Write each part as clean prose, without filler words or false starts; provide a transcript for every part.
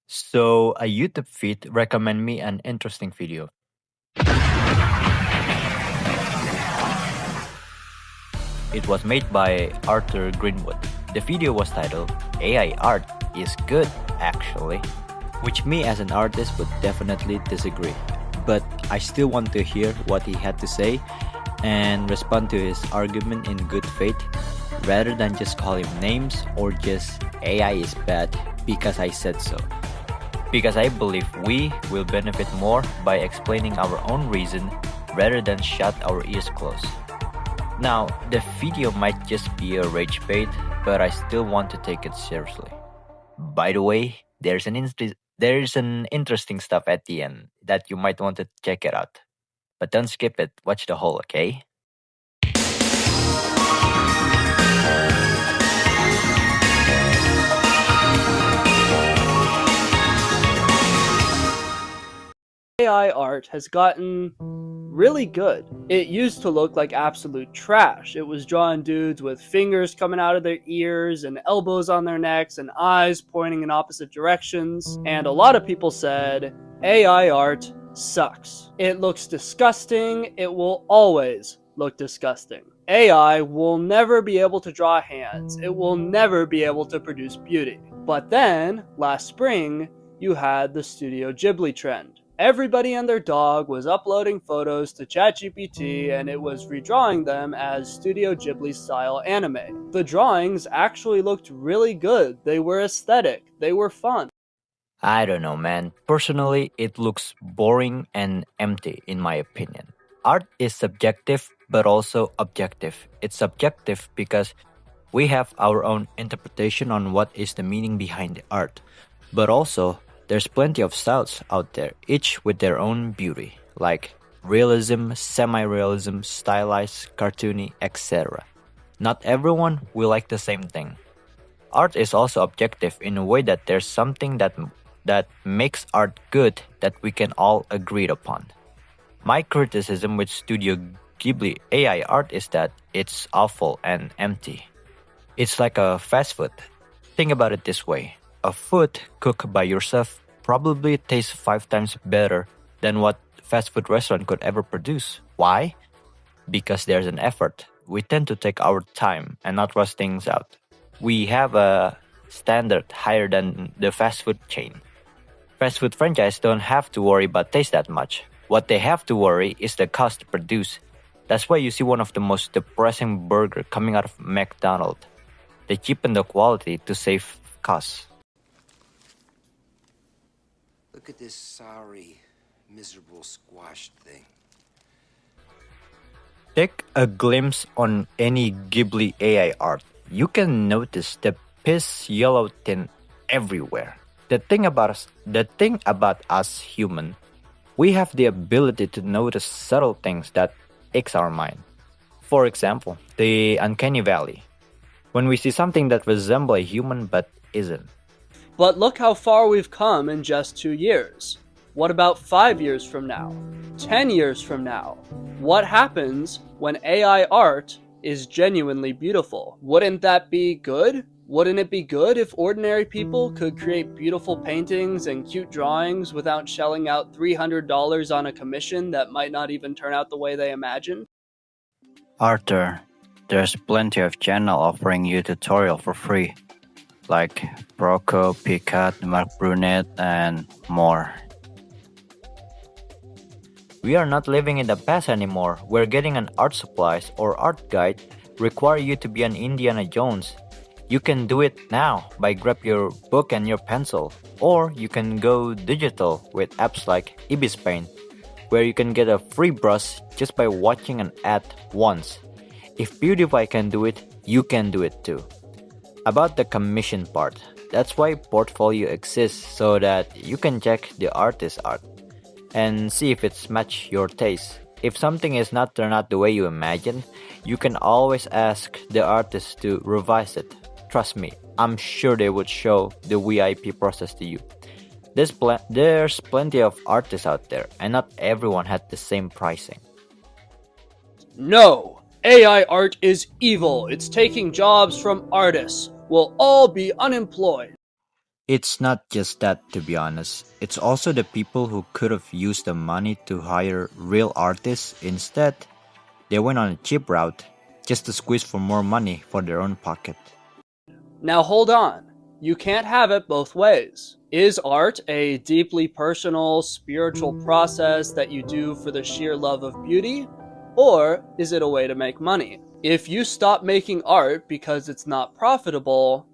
So a YouTube feed recommend me an interesting video. It was made by Arthur Greenwood. The video was titled AI Art is Good Actually, which me as an artist would definitely disagree. But I still want to hear what he had to say and respond to his argument in good faith rather than just call him names or just AI is bad because I said so. Because I believe we will benefit more by explaining our own reason rather than shut our ears closed. Now, the video might just be a rage bait, but I still want to take it seriously. By the way, there's an interesting stuff at the end that you might want to check it out. But don't skip it, watch the whole, okay? AI art has gotten really good. It used to look like absolute trash. It was drawing dudes with fingers coming out of their ears and elbows on their necks and eyes pointing in opposite directions. And a lot of people said, AI art sucks. It looks disgusting. It will always look disgusting. AI will never be able to draw hands. It will never be able to produce beauty. But then, last spring, you had the Studio Ghibli trend. Everybody and their dog was uploading photos to ChatGPT and it was redrawing them as Studio Ghibli style anime. The drawings actually looked really good. They were aesthetic. They were fun. I don't know, man. Personally, it looks boring and empty, in my opinion. Art is subjective, but also objective. It's subjective because we have our own interpretation on what is the meaning behind the art. But also, there's plenty of styles out there, each with their own beauty, like realism, semi-realism, stylized, cartoony, etc. Not everyone will like the same thing. Art is also objective in a way that there's something that makes art good that we can all agree upon. My criticism with Studio Ghibli AI art is that it's awful and empty. It's like a fast food. Think about it this way. A food cooked by yourself probably tastes 5 times better than what fast food restaurant could ever produce. Why? Because there's an effort. We tend to take our time and not rush things out. We have a standard higher than the fast food chain. Fast food franchise don't have to worry about taste that much. What they have to worry is the cost to produce. That's why you see one of the most depressing burger coming out of McDonald's. They cheapen the quality to save costs. Look at this sorry, miserable squashed thing. Take a glimpse on any Ghibli AI art. You can notice the piss yellow tint everywhere. The thing about us human, we have the ability to notice subtle things that aches our mind. For example, the uncanny valley. When we see something that resembles a human but isn't. But look how far we've come in just 2 years. What about 5 years from now? 10 years from now? What happens when AI art is genuinely beautiful? Wouldn't that be good? Wouldn't it be good if ordinary people could create beautiful paintings and cute drawings without shelling out $300 on a commission that might not even turn out the way they imagined? Arthur, there's plenty of channel offering you tutorial for free, like Broco, Picat, Mark Brunet, and more. We are not living in the past anymore, where getting an art supplies or art guide require you to be an Indiana Jones. You can do it now by grab your book and your pencil, or you can go digital with apps like Ibis Paint, where you can get a free brush just by watching an ad once. If PewDiePie can do it, you can do it too. About the commission part, that's why portfolio exists so that you can check the artist's art and see if it's match your taste. If something is not turned out the way you imagine, you can always ask the artist to revise it. Trust me, I'm sure they would show the VIP process to you. There's plenty of artists out there, and not everyone had the same pricing. No! AI art is evil. It's taking jobs from artists. We'll all be unemployed. It's not just that, to be honest. It's also the people who could have used the money to hire real artists. Instead, they went on a cheap route just to squeeze for more money for their own pocket. Now hold on. You can't have it both ways. Is art a deeply personal, spiritual process that you do for the sheer love of beauty? Or is it a way to make money? If you stop making art because it's not profitable,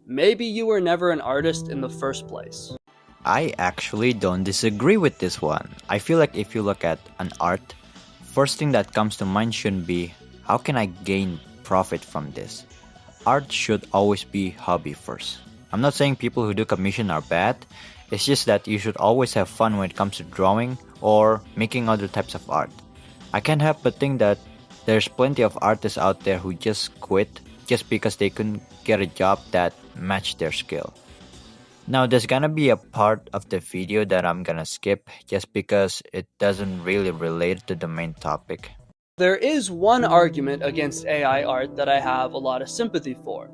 maybe you were never an artist in the first place. I actually don't disagree with this one. I feel like if you look at an art, first thing that comes to mind shouldn't be, how can I gain profit from this? Art should always be hobby first. I'm not saying people who do commission are bad, it's just that you should always have fun when it comes to drawing or making other types of art. I can't help but think that there's plenty of artists out there who just quit just because they couldn't get a job that matched their skill. Now there's gonna be a part of the video that I'm gonna skip just because it doesn't really relate to the main topic. There is one argument against AI art that I have a lot of sympathy for: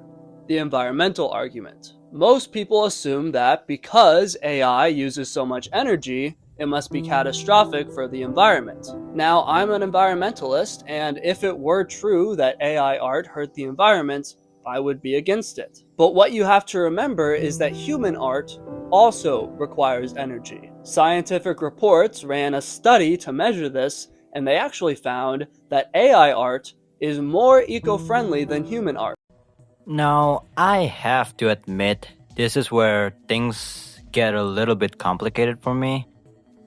the environmental argument. Most people assume that because AI uses so much energy, it must be catastrophic for the environment. Now, I'm an environmentalist, and if it were true that AI art hurt the environment, I would be against it. But what you have to remember is that human art also requires energy. Scientific reports ran a study to measure this, and they actually found that AI art is more eco-friendly than human art. Now, I have to admit, this is where things get a little bit complicated for me,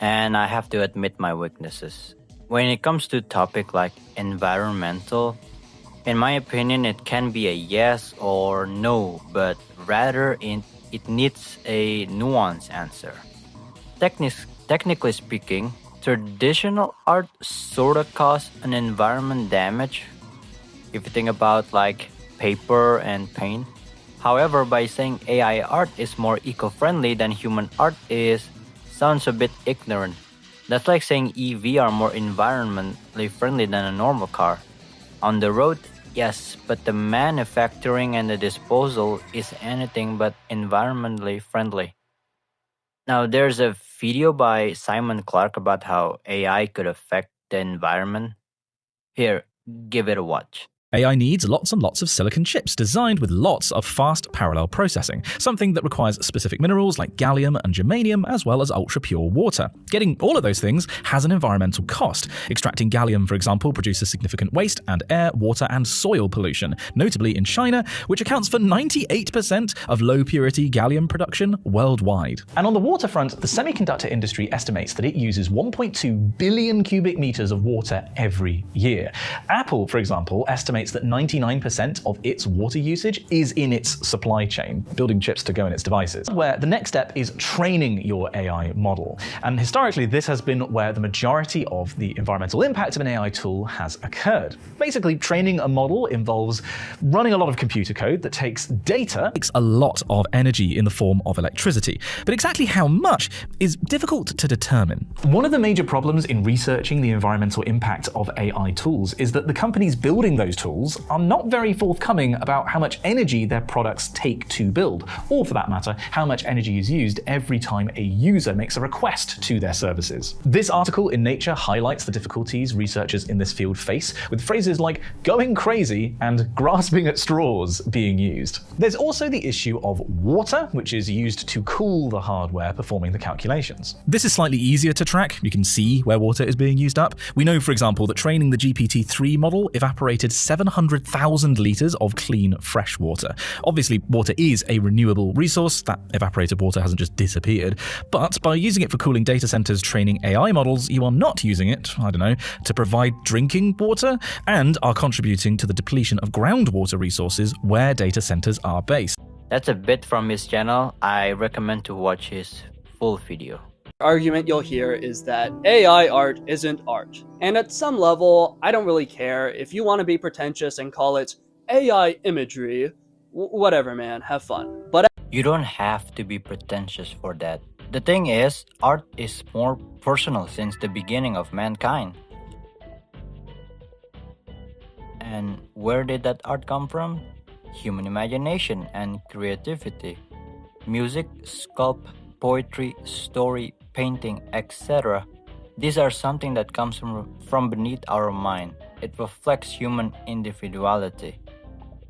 and I have to admit my weaknesses. When it comes to topic like environmental, in my opinion, it can be a yes or no, but rather it needs a nuanced answer. Technically speaking, traditional art sorta cause an environment damage if you think about like paper and paint. However, by saying AI art is more eco-friendly than human art sounds a bit ignorant. That's like saying EV are more environmentally friendly than a normal car. On the road, yes, but the manufacturing and the disposal is anything but environmentally friendly. Now, there's a video by Simon Clark about how AI could affect the environment. Here, give it a watch. AI needs lots and lots of silicon chips designed with lots of fast parallel processing, something that requires specific minerals like gallium and germanium as well as ultra-pure water. Getting all of those things has an environmental cost. Extracting gallium, for example, produces significant waste and air, water and soil pollution, notably in China, which accounts for 98% of low-purity gallium production worldwide. And on the water front, the semiconductor industry estimates that it uses 1.2 billion cubic meters of water every year. Apple, for example, estimates that 99% of its water usage is in its supply chain, building chips to go in its devices, where the next step is training your AI model. And historically, this has been where the majority of the environmental impact of an AI tool has occurred. Basically, training a model involves running a lot of computer code that takes data, takes a lot of energy in the form of electricity. But exactly how much is difficult to determine. One of the major problems in researching the environmental impact of AI tools is that the companies building those tools are not very forthcoming about how much energy their products take to build, or for that matter, how much energy is used every time a user makes a request to their services. This article in Nature highlights the difficulties researchers in this field face, with phrases like going crazy and grasping at straws being used. There's also the issue of water, which is used to cool the hardware performing the calculations. This is slightly easier to track. You can see where water is being used up. We know, for example, that training the GPT-3 model evaporated 700,000 litres of clean, fresh water. Obviously, water is a renewable resource. That evaporated water hasn't just disappeared. But by using it for cooling data centers training AI models, you are not using it, to provide drinking water and are contributing to the depletion of groundwater resources where data centers are based. That's a bit from his channel. I recommend to watch his full video. Argument you'll hear is that AI art isn't art. And at some level, I don't really care. If you want to be pretentious and call it AI imagery, whatever, man, have fun. But you don't have to be pretentious for that. The thing is, art is more personal since the beginning of mankind. And where did that art come from? Human imagination and creativity. Music, sculpt, poetry, story, painting, etc. These are something that comes from beneath our mind. It reflects human individuality.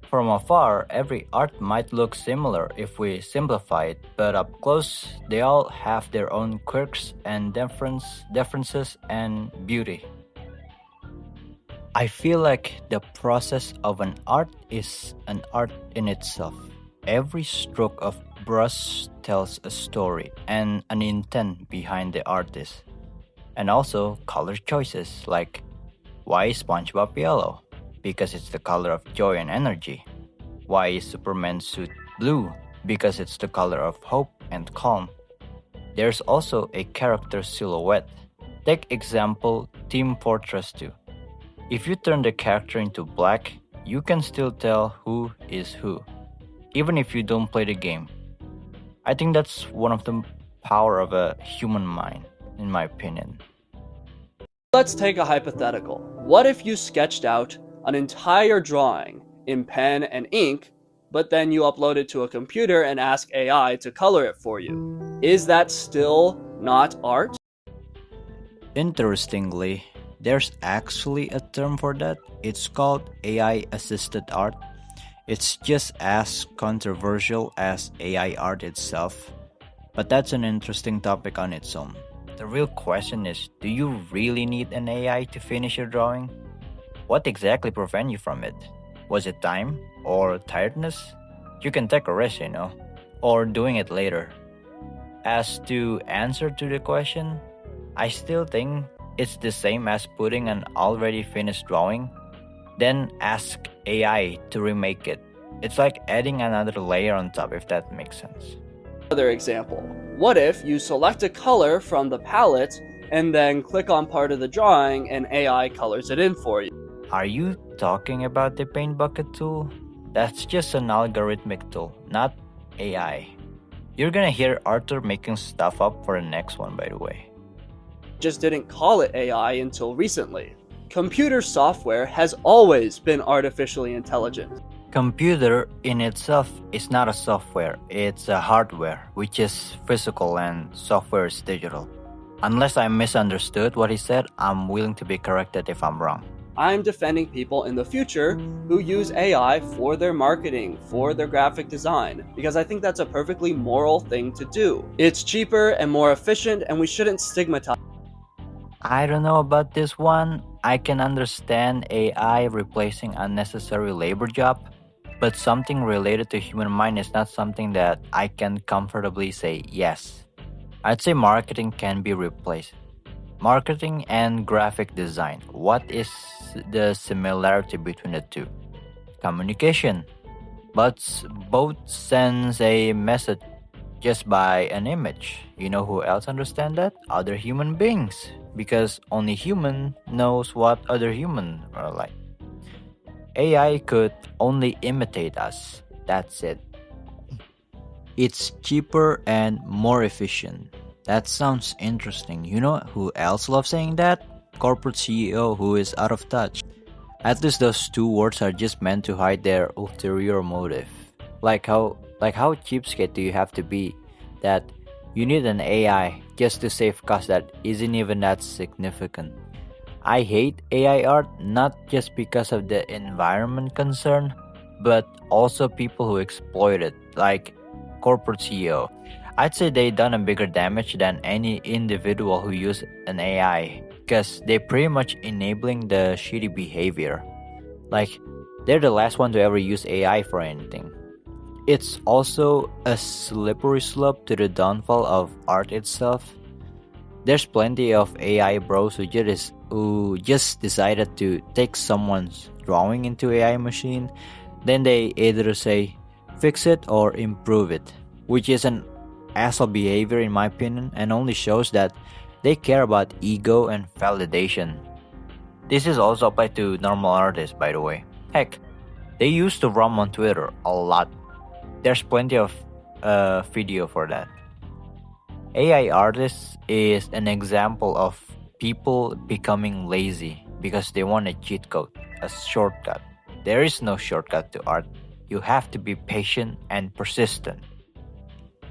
From afar, every art might look similar if we simplify it, but up close, they all have their own quirks and differences and beauty. I feel like the process of an art is an art in itself. Every stroke of brush tells a story and an intent behind the artist. And also color choices like why is SpongeBob yellow? Because it's the color of joy and energy. Why is Superman's suit blue? Because it's the color of hope and calm. There's also a character silhouette. Take example Team Fortress 2. If you turn the character into black, you can still tell who is who, even if you don't play the game. I think that's one of the power of a human mind, in my opinion. Let's take a hypothetical. What if you sketched out an entire drawing in pen and ink, but then you upload it to a computer and ask AI to color it for you? Is that still not art? Interestingly, there's actually a term for that. It's called AI assisted art. It's just as controversial as AI art itself, but that's an interesting topic on its own. The real question is, do you really need an AI to finish your drawing? What exactly prevents you from it? Was it time or tiredness? You can take a rest, or doing it later. As to answer to the question, I still think it's the same as putting an already finished drawing, then ask AI to remake it. It's like adding another layer on top, if that makes sense. Another example. What if you select a color from the palette and then click on part of the drawing and AI colors it in for you? Are you talking about the paint bucket tool? That's just an algorithmic tool, not AI. You're gonna hear Arthur making stuff up for the next one, by the way. Just didn't call it AI until recently. Computer software has always been artificially intelligent. Computer in itself is not a software, it's a hardware, which is physical and software is digital. Unless I misunderstood what he said, I'm willing to be corrected if I'm wrong. I'm defending people in the future who use AI for their marketing, for their graphic design, because I think that's a perfectly moral thing to do. It's cheaper and more efficient, and we shouldn't stigmatize. I don't know about this one. I can understand AI replacing unnecessary labor job, but something related to human mind is not something that I can comfortably say yes. I'd say marketing can be replaced. Marketing and graphic design. What is the similarity between the two? Communication. But both sends a message just by an image. You know who else understand that? Other human beings. Because only human knows what other human are like. AI could only imitate us. That's it. It's cheaper and more efficient. That sounds interesting. You know who else loves saying that? Corporate CEO who is out of touch. At least those two words are just meant to hide their ulterior motive. Like how cheapskate do you have to be that you need an AI just to save cost that isn't even that significant. I hate AI art not just because of the environment concern, but also people who exploit it, like corporate CEO. I'd say they done a bigger damage than any individual who use an AI, because they pretty much enabling the shitty behavior. Like, they're the last one to ever use AI for anything. It's also a slippery slope to the downfall of art itself. There's plenty of AI bros who just decided to take someone's drawing into AI machine, then they either say fix it or improve it, which is an asshole behavior in my opinion and only shows that they care about ego and validation. This is also applied to normal artists, by the way. Heck, they used to roam on Twitter a lot. There's plenty of video for that. AI artists is an example of people becoming lazy because they want a cheat code, a shortcut. There is no shortcut to art. You have to be patient and persistent.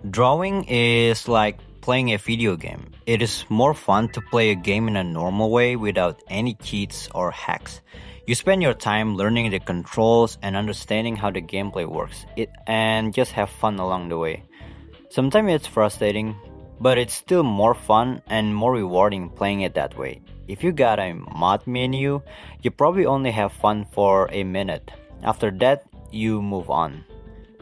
Drawing is like playing a video game. It is more fun to play a game in a normal way without any cheats or hacks. You spend your time learning the controls and understanding how the gameplay works. And just have fun along the way. Sometimes it's frustrating, but it's still more fun and more rewarding playing it that way. If you got a mod menu, you probably only have fun for a minute. After that, you move on.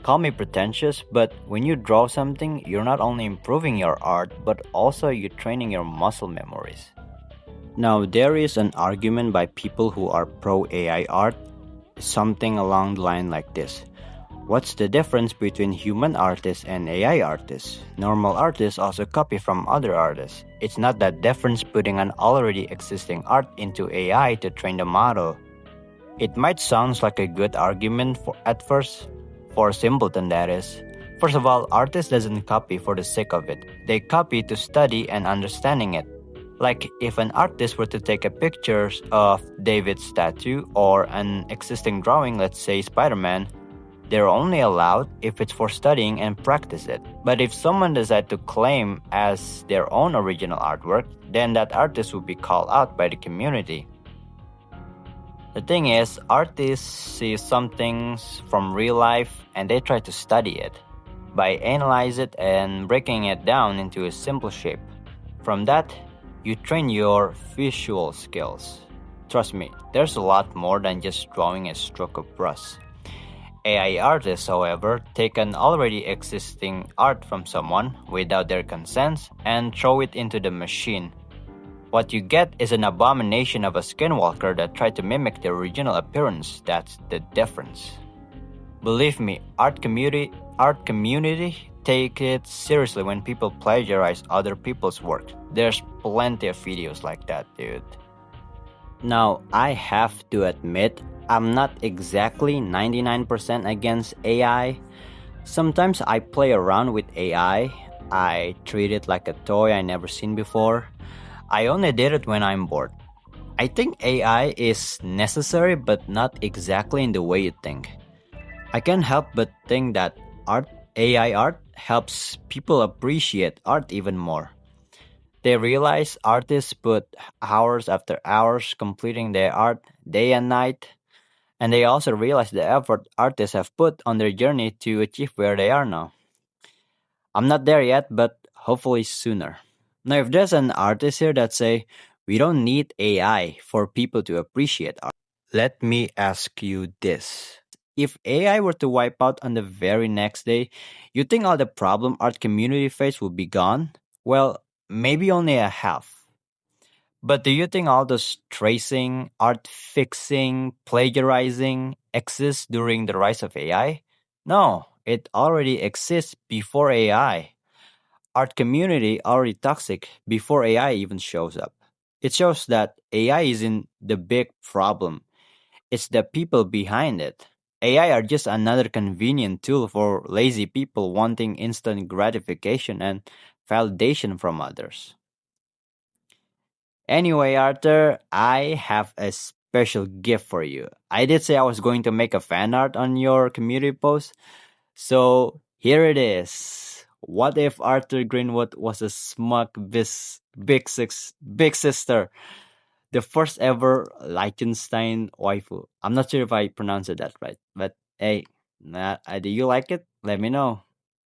Call me pretentious, but when you draw something, you're not only improving your art, but also you're training your muscle memories. Now, there is an argument by people who are pro AI art, something along the line like this. What's the difference between human artists and AI artists? Normal artists also copy from other artists. It's not that difference putting an already existing art into AI to train the model. It might sound like a good argument at first, for a simpleton that is. First of all, artist doesn't copy for the sake of it. They copy to study and understanding it. Like if an artist were to take a picture of David's statue or an existing drawing, let's say Spider-Man, they're only allowed if it's for studying and practice it. But if someone decides to claim as their own original artwork, then that artist will be called out by the community. The thing is, artists see some things from real life and they try to study it by analyzing it and breaking it down into a simple shape. From that, you train your visual skills. Trust me, there's a lot more than just drawing a stroke of brush. AI artists, however, take an already existing art from someone without their consent and throw it into the machine. What you get is an abomination of a skinwalker that tried to mimic the original appearance. That's the difference. Believe me, art community take it seriously when people plagiarize other people's work. There's plenty of videos like that, dude. Now, I have to admit, I'm not exactly 99% against AI. Sometimes I play around with AI. I treat it like a toy I never seen before. I only did it when I'm bored. I think AI is necessary, but not exactly in the way you think. I can't help but think that AI art helps people appreciate art even more. They realize artists put hours after hours completing their art day and night, and they also realize the effort artists have put on their journey to achieve where they are now. I'm not there yet, but hopefully sooner. Now, if there's an artist here that say, we don't need AI for people to appreciate art, let me ask you this. If AI were to wipe out on the very next day, you think all the problem art community face would be gone? Well, maybe only a half. But do you think all this tracing, art fixing, plagiarizing exists during the rise of AI? No, it already exists before AI. Art community already toxic before AI even shows up. It shows that AI isn't the big problem. It's the people behind it. AI are just another convenient tool for lazy people wanting instant gratification and validation from others. Anyway, Arthur, I have a special gift for you. I did say I was going to make a fan art on your community post, so here it is. What if Arthur Greenwood was a smug big sister, the first ever Liechtenstein waifu? I'm not sure if I pronounced it that right, but hey, do you like it? Let me know.